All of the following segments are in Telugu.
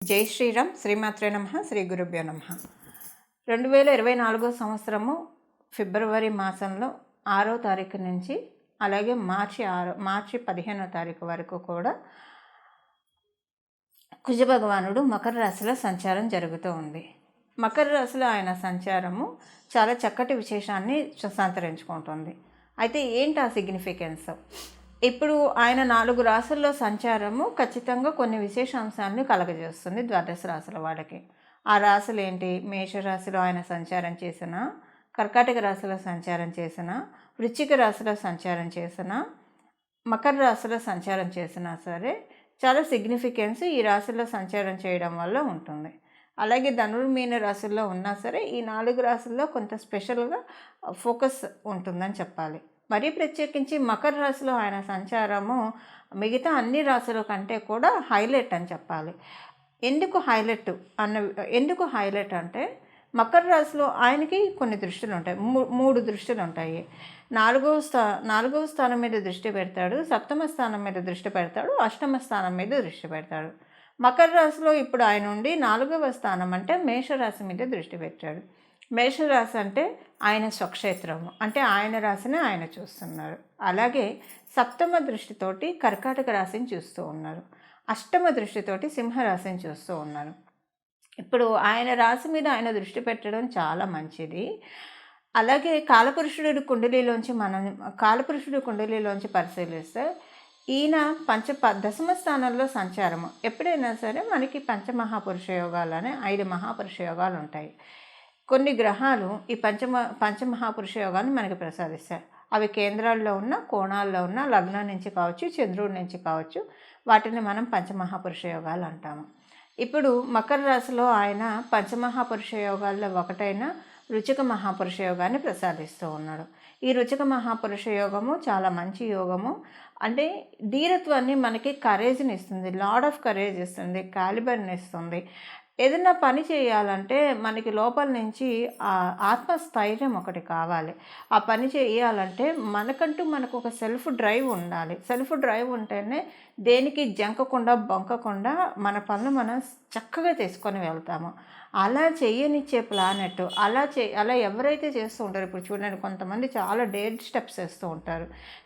జై శ్రీరామ్. శ్రీమాత్రే నమః. శ్రీ గురుభ్యో నమః. 2024 సంవత్సరము ఫిబ్రవరి మాసంలో 6వ తారీఖు నుంచి అలాగే మార్చి 15వ తారీఖు వరకు కూడా కుజ భగవానుడు మకర రాశిలో సంచారం జరుగుతూ ఉంది. మకర రాశిలో ఆయన సంచారము చాలా చక్కటి విశేషాన్ని సంతరించుకుంటుంది. అయితే ఏంటి ఆ సిగ్నిఫికెన్స్? ఇప్పుడు ఆయన 4 రాశుల్లో సంచారము ఖచ్చితంగా కొన్ని విశేషాంశాలను కలగజేస్తుంది ద్వాదశ రాశుల వాళ్ళకి. ఆ రాశులు ఏంటి? మేషరాశిలో ఆయన సంచారం చేసిన, కర్కాటక రాశిలో సంచారం చేసిన, వృశ్చిక రాశిలో సంచారం చేసిన, మకర రాశిలో సంచారం చేసినా సరే చాలా సిగ్నిఫికెన్స్ ఈ రాశుల్లో సంచారం చేయడం వల్ల ఉంటుంది. అలాగే ధనుర్మీన రాశుల్లో ఉన్నా సరే ఈ 4 రాశుల్లో కొంత స్పెషల్గా ఫోకస్ ఉంటుందని చెప్పాలి. మరీ ప్రత్యేకించి మకర రాశిలో ఆయన సంచారము మిగతా అన్ని రాశుల కంటే కూడా హైలైట్ అని చెప్పాలి. ఎందుకు హైలైట్ అంటే మకర రాశిలో ఆయనకి కొన్ని దృష్టిలు ఉంటాయి. 3 దృష్టిలు ఉంటాయి. నాలుగవ స్థానం మీద దృష్టి పెడతాడు, సప్తమ స్థానం మీద దృష్టి పెడతాడు, అష్టమ స్థానం మీద దృష్టి పెడతాడు. మకర రాశిలో ఇప్పుడు ఆయన ఉండి 4వ స్థానం అంటే మేషరాశి మీద దృష్టి పెట్టాడు. మేషరాశి అంటే ఆయన స్వక్షేత్రము, అంటే ఆయన రాశిని ఆయన చూస్తున్నారు. అలాగే సప్తమ దృష్టితోటి కర్కాటక రాశిని చూస్తూ ఉన్నారు, అష్టమ దృష్టితోటి సింహరాశిని చూస్తూ ఉన్నారు. ఇప్పుడు ఆయన రాశి మీద ఆయన దృష్టి పెట్టడం చాలా మంచిది. అలాగే కాలపురుషుడి కుండలిలోంచి పరిశీలిస్తే ఈయన దశమ స్థానంలో సంచారము. ఎప్పుడైనా సరే మనకి పంచమహాపురుష యోగాలనే 5 మహాపురుష యోగాలు ఉంటాయి. కొన్ని గ్రహాలు ఈ పంచమహాపురుష యోగాన్ని మనకి ప్రసాదిస్తాయి. అవి కేంద్రాల్లో ఉన్న, కోణాల్లో ఉన్న, లగ్నం నుంచి కావచ్చు, చంద్రుడి నుంచి కావచ్చు, వాటిని మనం పంచమహాపురుష యోగాలు అంటాము. ఇప్పుడు మకర రాశిలో ఆయన పంచమహాపురుష యోగాల్లో ఒకటైన రుచిక మహాపురుష యోగాన్ని ప్రసాదిస్తూ ఉన్నాడు. ఈ రుచిక మహాపురుష యోగము చాలా మంచి యోగము. అంటే ధీరత్వాన్ని మనకి కరేజ్ని ఇస్తుంది, లాడ్ ఆఫ్ కరేజ్ ఇస్తుంది, కాలిబర్ని ఇస్తుంది. ఏదైనా పని చేయాలంటే మనకి లోపల నుంచి ఆత్మస్థైర్యం ఒకటి కావాలి. ఆ పని చేయాలంటే మనకు ఒక సెల్ఫ్ డ్రైవ్ ఉండాలి. సెల్ఫ్ డ్రైవ్ ఉంటేనే దేనికి జంకకుండా బొంకకుండా మన పనులు మనం చక్కగా తీసుకొని వెళ్తాము. అలా చేయనిచ్చే ప్లానెట్ అలా ఎవరైతే చేస్తూ ఉంటారో, ఇప్పుడు చూడండి, కొంతమంది చాలా డేర్ స్టెప్స్ వేస్తూ ఉంటారు,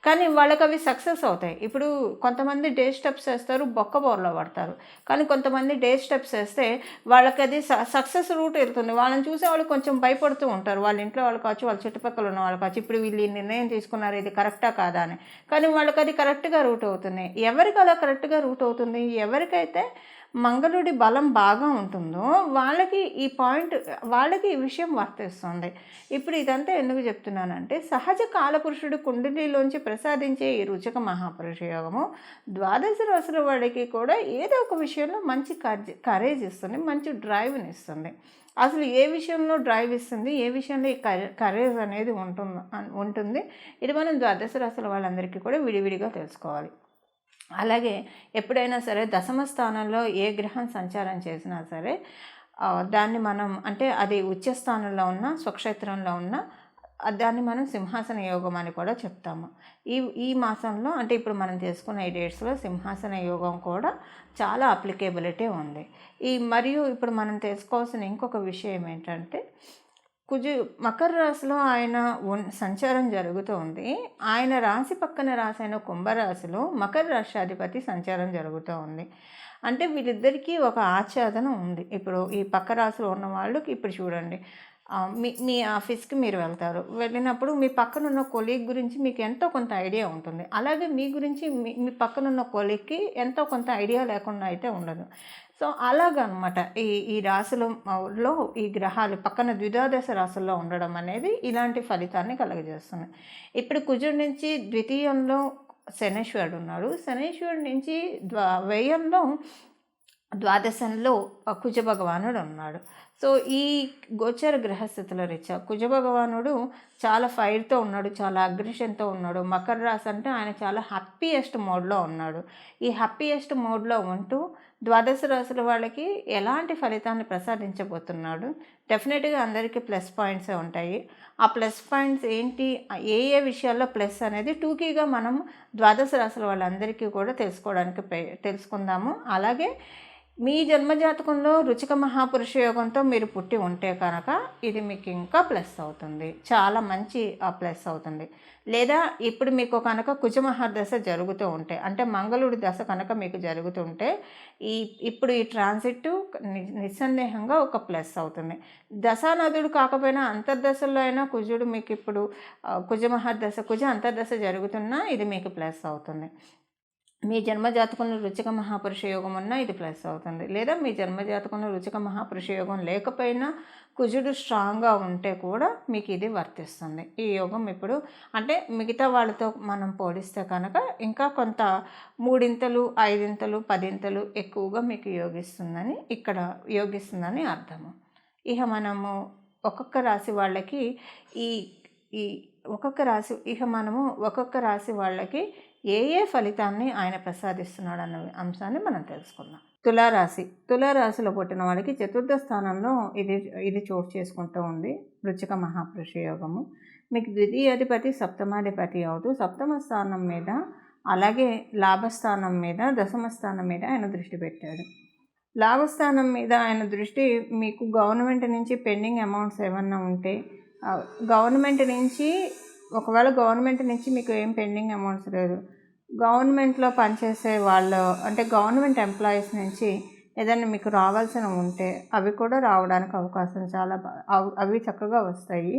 కానీ వాళ్ళకి అవి సక్సెస్ అవుతాయి. ఇప్పుడు కొంతమంది డేర్ స్టెప్స్ వేస్తారు, బొక్కబోర్లో పడతారు. కానీ కొంతమంది డేర్ స్టెప్స్ వేస్తే వాళ్ళకి అది సక్సెస్ రూట్ వెళ్తుంది. వాళ్ళని చూసే వాళ్ళు కొంచెం భయపడుతూ ఉంటారు, వాళ్ళ ఇంట్లో వాళ్ళు కావచ్చు, వాళ్ళ చుట్టుపక్కల ఉన్న వాళ్ళు కావచ్చు. ఇప్పుడు వీళ్ళు ఈ నిర్ణయం తీసుకున్నారు, ఇది కరెక్టా కాదా అని. కానీ వాళ్ళకి అది కరెక్ట్గా రూట్ అవుతుంది. ఎవరికి అలా కరెక్ట్గా రూట్ అవుతుంది? ఎవరికైతే మంగళుడి బలం బాగా ఉంటుందో వాళ్ళకి ఈ విషయం వర్తిస్తుంది. ఇప్పుడు ఇదంతా ఎందుకు చెప్తున్నానంటే, సహజ కాలపురుషుడు కుండలిలోంచి ప్రసాదించే ఈ రుచిక మహాపురుష యోగము ద్వాదశ రాశుల వాడికి కూడా ఏదో ఒక విషయంలో మంచి కరేజ్ ఇస్తుంది, మంచి డ్రైవ్ని ఇస్తుంది. అసలు ఏ విషయంలో డ్రైవ్ ఇస్తుంది, ఏ విషయంలో ఈ కరేజ్ అనేది ఉంటుంది, ఇది మనం ద్వాదశ రాశుల వాళ్ళందరికీ కూడా విడివిడిగా తెలుసుకోవాలి. అలాగే ఎప్పుడైనా సరే దశమ స్థానంలో ఏ గ్రహం సంచారం చేసినా సరే దాన్ని మనం, అంటే అది ఉచ్చ స్థానంలో ఉన్న, స్వక్షేత్రంలో ఉన్న, దాన్ని మనం సింహాసన యోగం అని కూడా చెప్తాము. ఈ మాసంలో, అంటే ఇప్పుడు మనం చేసుకున్న ఈ డేట్స్లో సింహాసన యోగం కూడా చాలా అప్లికేబిలిటీ ఉంది. మరియు ఇప్పుడు మనం తెలుసుకోవాల్సిన ఇంకొక విషయం ఏంటంటే, మకర రాశిలో ఆయన సంచారం జరుగుతూ ఉంది. ఆయన రాశి పక్కన రాశి అయిన కుంభరాశిలో మకర రాష్ట్రాధిపతి సంచారం జరుగుతూ ఉంది. అంటే వీళ్ళిద్దరికీ ఒక ఆచ్ఛాదన ఉంది. ఇప్పుడు ఈ పక్క రాశిలో ఉన్న వాళ్ళకి, ఇప్పుడు చూడండి, మీ ఆఫీస్కి మీరు వెళ్ళినప్పుడు మీ పక్కనున్న కొలీగ్ గురించి మీకు ఎంతో కొంత ఐడియా ఉంటుంది. అలాగే మీ గురించి మీ పక్కనున్న కొలీగ్కి ఎంతో కొంత ఐడియా లేకుండా అయితే ఉండదు. సో అలాగనమాట ఈ రాశులలో ఈ గ్రహాలు పక్కన ద్విదాదశ రాశుల్లో ఉండడం అనేది ఇలాంటి ఫలితాన్ని కలుగజేస్తుంది. ఇప్పుడు కుజుడి నుంచి ద్వితీయంలో శనీశ్వరుడు ఉన్నాడు, శనీశ్వరుడి నుంచి వ్యయంలో ద్వాదశంలో కుజ భగవానుడు ఉన్నాడు. సో ఈ గోచర గ్రహస్థితుల రీత్యా కుజ భగవానుడు చాలా ఫైర్తో ఉన్నాడు, చాలా అగ్రెషన్తో ఉన్నాడు. మకర రాశి అంటే ఆయన చాలా హ్యాపీయెస్ట్ మోడ్లో ఉన్నాడు. ఈ హ్యాపీయెస్ట్ మోడ్లో ఉంటూ ద్వాదశ రాశుల వాళ్ళకి ఎలాంటి ఫలితాన్ని ప్రసాదించబోతున్నాడు? డెఫినెట్గా అందరికీ ప్లస్ పాయింట్సే ఉంటాయి. ఆ ప్లస్ పాయింట్స్ ఏంటి, ఏ విషయాల్లో ప్లస్ అనేది టూకీగా మనం ద్వాదశ రాశుల వాళ్ళందరికీ కూడా తెలుసుకుందాము. అలాగే మీ జన్మజాతకంలో రుచిక మహాపురుష యోగంతో మీరు పుట్టి ఉంటే కనుక ఇది మీకు ఇంకా ప్లస్ అవుతుంది, చాలా మంచి ప్లస్ అవుతుంది. లేదా ఇప్పుడు మీకు కనుక కుజమహాదశ జరుగుతూ ఉంటే, అంటే మంగళుడి దశ కనుక మీకు జరుగుతుంటే ఇప్పుడు ఈ ట్రాన్సిట్ నిస్సందేహంగా ఒక ప్లస్ అవుతుంది. దశానదుడు కాకపోయినా అంతర్దశలో అయినా కుజుడు మీకు ఇప్పుడు కుజమహాదశ కుజ అంతర్దశ జరుగుతున్నా ఇది మీకు ప్లస్ అవుతుంది. మీ జన్మజాతకంలో రుచిక మహాపురుష యోగం ఉన్నా ఇది ప్లస్ అవుతుంది. లేదా మీ జన్మజాతకంలో రుచిక మహాపురుష యోగం లేకపోయినా కుజుడు స్ట్రాంగ్గా ఉంటే కూడా మీకు ఇది వర్తిస్తుంది. ఈ యోగం ఇప్పుడు అంటే మిగతా వాళ్ళతో మనం పోలిస్తే కనుక ఇంకా కొంత 3 5 10 ఎక్కువగా మీకు యోగిస్తుందని అర్థము. ఇక మనము ఒక్కొక్క రాశి వాళ్ళకి ఒక్కొక్క రాశి వాళ్ళకి ఏ ఫలితాన్ని ఆయన ప్రసాదిస్తున్నాడు అన్న అంశాన్ని మనం తెలుసుకుందాం. తులారాశిలో పుట్టిన వాళ్ళకి చతుర్థ స్థానంలో ఇది చోటు చేసుకుంటూ ఉంది వృశ్చిక మహాపురుష యోగము. మీకు ద్వితీయాధిపతి సప్తమాధిపతి అవుతూ సప్తమ స్థానం మీద, అలాగే లాభస్థానం మీద, దశమ స్థానం మీద ఆయన దృష్టి పెట్టాడు. లాభస్థానం మీద ఆయన దృష్టి మీకు గవర్నమెంట్ నుంచి పెండింగ్ అమౌంట్స్ ఏమన్నా ఉంటే, ఒకవేళ గవర్నమెంట్ నుంచి మీకు ఏం పెండింగ్ అమౌంట్స్ లేదు, గవర్నమెంట్లో పనిచేసే వాళ్ళు అంటే గవర్నమెంట్ ఎంప్లాయీస్ నుంచి ఏదైనా మీకు రావాల్సిన ఉంటే అవి కూడా రావడానికి అవకాశం అవి చక్కగా వస్తాయి.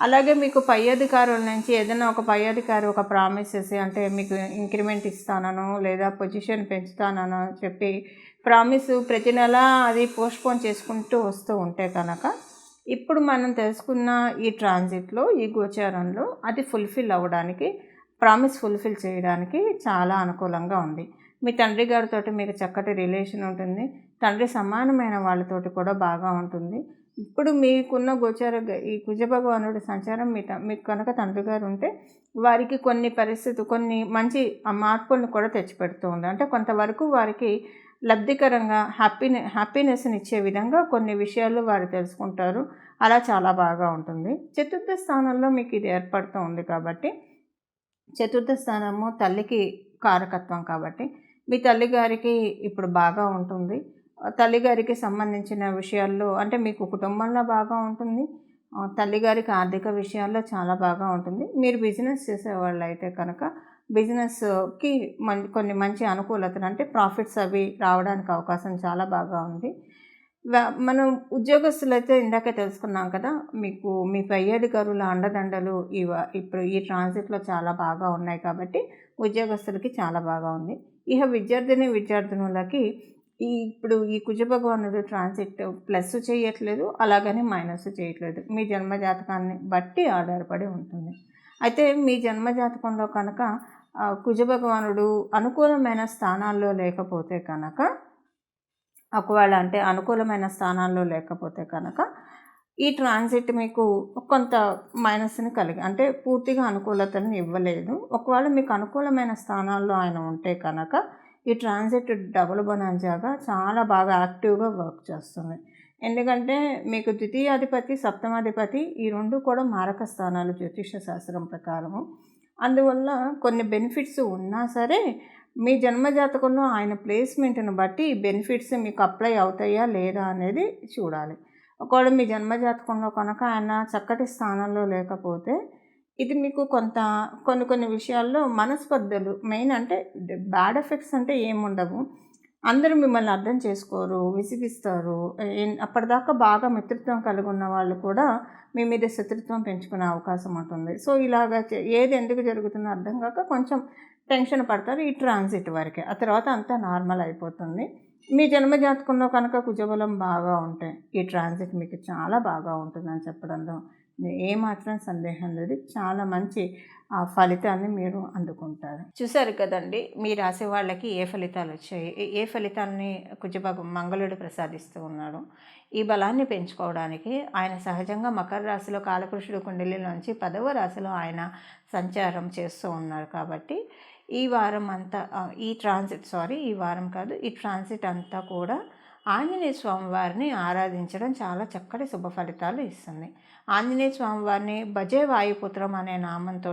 అలాగే మీకు పై అధికారుల నుంచి ఏదైనా ఒక పై అధికారి ఒక ప్రామిస్ చేసి, అంటే మీకు ఇంక్రిమెంట్ ఇస్తానను లేదా పొజిషన్ పెంచుతానను చెప్పి ప్రామిస్ ప్రతి నెల అది పోస్ట్పోన్ చేసుకుంటూ వస్తూ ఉంటే కనుక ఇప్పుడు మనం తెలుసుకున్న ఈ ట్రాన్సిట్లో, ఈ గోచారంలో అది ప్రామిస్ ఫుల్ఫిల్ చేయడానికి చాలా అనుకూలంగా ఉంది. మీ తండ్రి గారితో మీకు చక్కటి రిలేషన్ ఉంటుంది. తండ్రి సమానమైన వాళ్ళతోటి కూడా బాగా ఉంటుంది. ఇప్పుడు మీకున్న ఈ కుజ భగవానుడి సంచారం మీకు కనుక తండ్రి గారు ఉంటే వారికి కొన్ని మంచి మార్పులను కూడా తెచ్చిపెడుతూ ఉంది. అంటే కొంతవరకు వారికి లబ్ధికరంగా హ్యాపీనెస్ని ఇచ్చే విధంగా కొన్ని విషయాలు వారు తెలుసుకుంటారు. అలా చాలా బాగా ఉంటుంది. చతుర్థ స్థానంలో మీకు ఇది ఏర్పడుతూ ఉంది కాబట్టి, చతుర్థ స్థానము తల్లికి కారకత్వం కాబట్టి మీ తల్లిగారికి ఇప్పుడు బాగా ఉంటుంది. తల్లిగారికి సంబంధించిన విషయాల్లో అంటే మీకు కుటుంబంలో బాగా ఉంటుంది, తల్లిగారికి ఆర్థిక విషయాల్లో చాలా బాగా ఉంటుంది. మీరు బిజినెస్ చేసేవాళ్ళు అయితే కనుక బిజినెస్కి కొన్ని మంచి అనుకూలతలు అంటే ప్రాఫిట్స్ అవి రావడానికి అవకాశం చాలా బాగా ఉంది. మనం ఉద్యోగస్తులైతే ఇందాకే తెలుసుకున్నాం కదా, మీకు మీ పై అధికారుల అండదండలు ఇప్పుడు ఈ ట్రాన్సిట్లో చాలా బాగా ఉన్నాయి కాబట్టి ఉద్యోగస్తులకి చాలా బాగా ఉంది. ఇక విద్యార్థినులకి ఇప్పుడు ఈ కుజ భగవానుడు ట్రాన్సిట్ ప్లస్ చేయట్లేదు, అలాగని మైనస్ చేయట్లేదు. మీ జన్మజాతకాన్ని బట్టి ఆధారపడి ఉంటుంది. అయితే మీ జన్మజాతకంలో కనుక కుజ భగవానుడు అనుకూలమైన స్థానాల్లో లేకపోతే కనుక, ఒకవేళ అంటే అనుకూలమైన స్థానాల్లో లేకపోతే కనుక ఈ ట్రాన్సిట్ మీకు కొంత మైనస్ని అంటే పూర్తిగా అనుకూలతను ఇవ్వలేదు. ఒకవేళ మీకు అనుకూలమైన స్థానాల్లో ఆయన ఉంటే కనుక ఈ ట్రాన్సిట్ డబుల్ బొనాంజాగా చాలా బాగా యాక్టివ్గా వర్క్ చేస్తుంది. ఎందుకంటే మీకు ద్వితీయాధిపతి సప్తమాధిపతి ఈ రెండు కూడా మారక స్థానాలు జ్యోతిష శాస్త్రం ప్రకారము. అందువల్ల కొన్ని బెనిఫిట్స్ ఉన్నా సరే మీ జన్మజాతకంలో ఆయన ప్లేస్మెంట్ని బట్టి ఈ బెనిఫిట్స్ మీకు అప్లై అవుతాయా లేదా అనేది చూడాలి. ఒకవేళ మీ జన్మజాతకంలో కనుక ఆయన చక్కటి స్థానంలో లేకపోతే ఇది మీకు కొన్ని విషయాల్లో మనస్పర్ధలు మెయిన్, అంటే బ్యాడ్ ఎఫెక్ట్స్ అంటే ఏముండవు. అందరూ మిమ్మల్ని అర్థం చేసుకోరు, విసిగిస్తారు. అప్పటిదాకా బాగా మిత్రత్వం కలిగి ఉన్న వాళ్ళు కూడా మీ మీద శత్రుత్వం పెంచుకునే అవకాశం ఉంటుంది. సో ఇలాగ ఏది ఎందుకు జరుగుతుందో అర్థం కాక కొంచెం టెన్షన్ పడతారు ఈ ట్రాన్సిట్ వరకే. ఆ తర్వాత అంతా నార్మల్ అయిపోతుంది. మీ జన్మజాతకంలో కనుక కుజబలం బాగా ఉంటే ఈ ట్రాన్సిట్ మీకు చాలా బాగా ఉంటుందని చెప్పడంలో ఏమాత్రం సందేహం లేదు. చాలా మంచి ఫలితాన్ని మీరు అందుకుంటారు. చూసారు కదండి, మీ రాశి వాళ్ళకి ఏ ఫలితాలు వచ్చాయి, ఏ ఫలితాలని మంగళుడు ప్రసాదిస్తూ ఉన్నాడు. ఈ బలాన్ని పెంచుకోవడానికి ఆయన సహజంగా మకర రాశిలో కాలపురుషుడు కుండలిలోంచి 10వ రాశిలో ఆయన సంచారం చేస్తూ ఉన్నారు. కాబట్టి ఈ వారం అంతా ఈ ట్రాన్సిట్ అంతా కూడా ఆంజనేయ స్వామి వారిని ఆరాధించడం చాలా చక్కటి శుభ ఫలితాలు ఇస్తుంది. ఆంజనేయ స్వామి వారిని భజే వాయుపుత్రం అనే నామంతో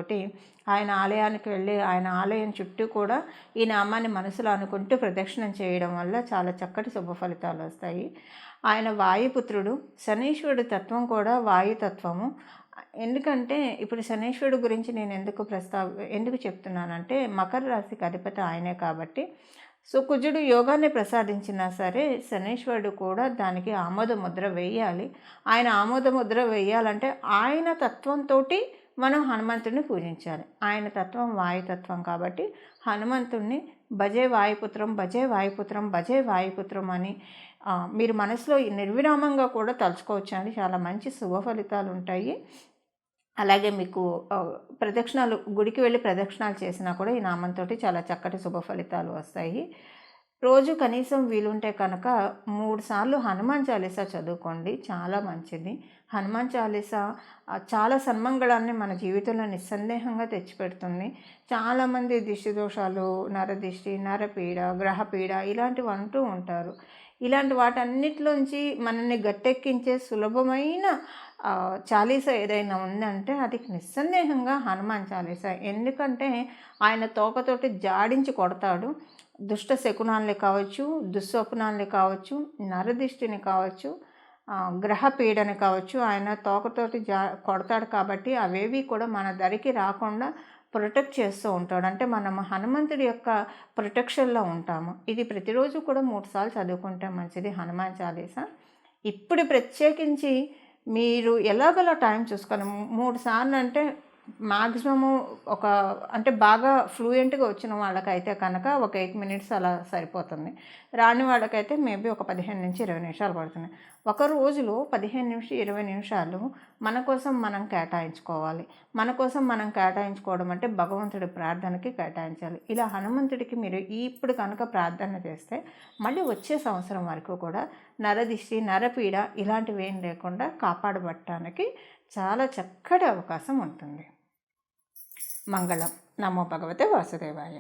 ఆయన ఆలయానికి వెళ్ళి ఆయన ఆలయం చుట్టూ కూడా ఈ నామాన్ని మనసులో అనుకుంటూ ప్రదక్షిణం చేయడం వల్ల చాలా చక్కటి శుభ ఫలితాలు వస్తాయి. ఆయన వాయుపుత్రుడు. శనీశ్వరుడి తత్వం కూడా వాయుతత్వము. ఎందుకంటే ఇప్పుడు శనీశ్వరుడు గురించి నేను ఎందుకు చెప్తున్నానంటే మకర రాశికి అధిపతి ఆయనే కాబట్టి. సో కుజుడు యోగాన్ని ప్రసాదించినా సరే శనీశ్వరుడు కూడా దానికి ఆమోద ముద్ర వేయాలి. ఆయన ఆమోద ముద్ర వేయాలంటే ఆయన తత్వంతో మనం హనుమంతుడిని పూజించాలి. ఆయన తత్వం వాయుతత్వం కాబట్టి హనుమంతుడిని భజే వాయుపుత్రం భజే వాయుపుత్రం భజే వాయుపుత్రం అని మీరు మనసులో నిర్విరామంగా కూడా తలుచుకోవచ్చు అండి. చాలా మంచి శుభ ఫలితాలు ఉంటాయి. అలాగే మీకు ప్రదక్షిణాలు గుడికి వెళ్ళి ప్రదక్షిణాలు చేసినా కూడా ఈ నామంతో చాలా చక్కటి శుభ ఫలితాలు వస్తాయి. రోజు కనీసం వీలుంటే కనుక 3 సార్లు హనుమాన్ చాలీసా చదువుకోండి, చాలా మంచిది. హనుమాన్ చాలీసా చాలా సన్మంగళాన్ని మన జీవితంలో నిస్సందేహంగా తెచ్చిపెడుతుంది. చాలామంది దిష్టి దోషాలు, నరదిష్టి, నరపీడ, గ్రహపీడ ఇలాంటివి అంటూ ఉంటారు. ఇలాంటి వాటన్నిటిలోంచి మనల్ని గట్టెక్కించే సులభమైన చాలీసా ఏదైనా ఉందంటే అది నిస్సందేహంగా హనుమాన్ చాలీసా. ఎందుకంటే ఆయన తోకతోటి జాడించి కొడతాడు. దుష్ట శకునాల్ని కావచ్చు, దుస్వప్నాల్ని కావచ్చు, నరదిష్టిని కావచ్చు, గ్రహపీడని కావచ్చు, ఆయన తోకతోటి కొడతాడు కాబట్టి అవేవి కూడా మన దరికి రాకుండా ప్రొటెక్ట్ చేస్తూ ఉంటాడు. అంటే మనం హనుమంతుడి యొక్క ప్రొటెక్షన్లో ఉంటాము. ఇది ప్రతిరోజు కూడా 3 సార్లు చదువుకుంటే మంచిది హనుమాన్ చాలీసా. ఇప్పుడు ప్రత్యేకించి మీరు ఎలాగోలా టైం చూసుకొని 3 సార్లు అంటే మ్యాక్సిమము అంటే బాగా ఫ్లూయెంట్గా వచ్చిన వాళ్ళకైతే కనుక ఒక 8 మినిట్స్ అలా సరిపోతుంది. రాని వాళ్ళకైతే మేబీ ఒక 15 నుంచి 20 నిమిషాలు పడుతుంది. ఒక రోజులో 15 నుంచి 20 నిమిషాలు మన కోసం మనం కేటాయించుకోవాలి. మన కోసం మనం కేటాయించుకోవడం అంటే భగవంతుడి ప్రార్థనకి కేటాయించాలి. ఇలా హనుమంతుడికి మీరు ఇప్పుడు కనుక ప్రార్థన చేస్తే మళ్ళీ వచ్చే సంవత్సరం వరకు కూడా నరదిష్టి, నరపీడ ఇలాంటివి ఏం లేకుండా కాపాడబట్టడానికి చాలా చక్కటి అవకాశం ఉంటుంది. మంగళం. నమో భగవతే వాసుదేవాయ.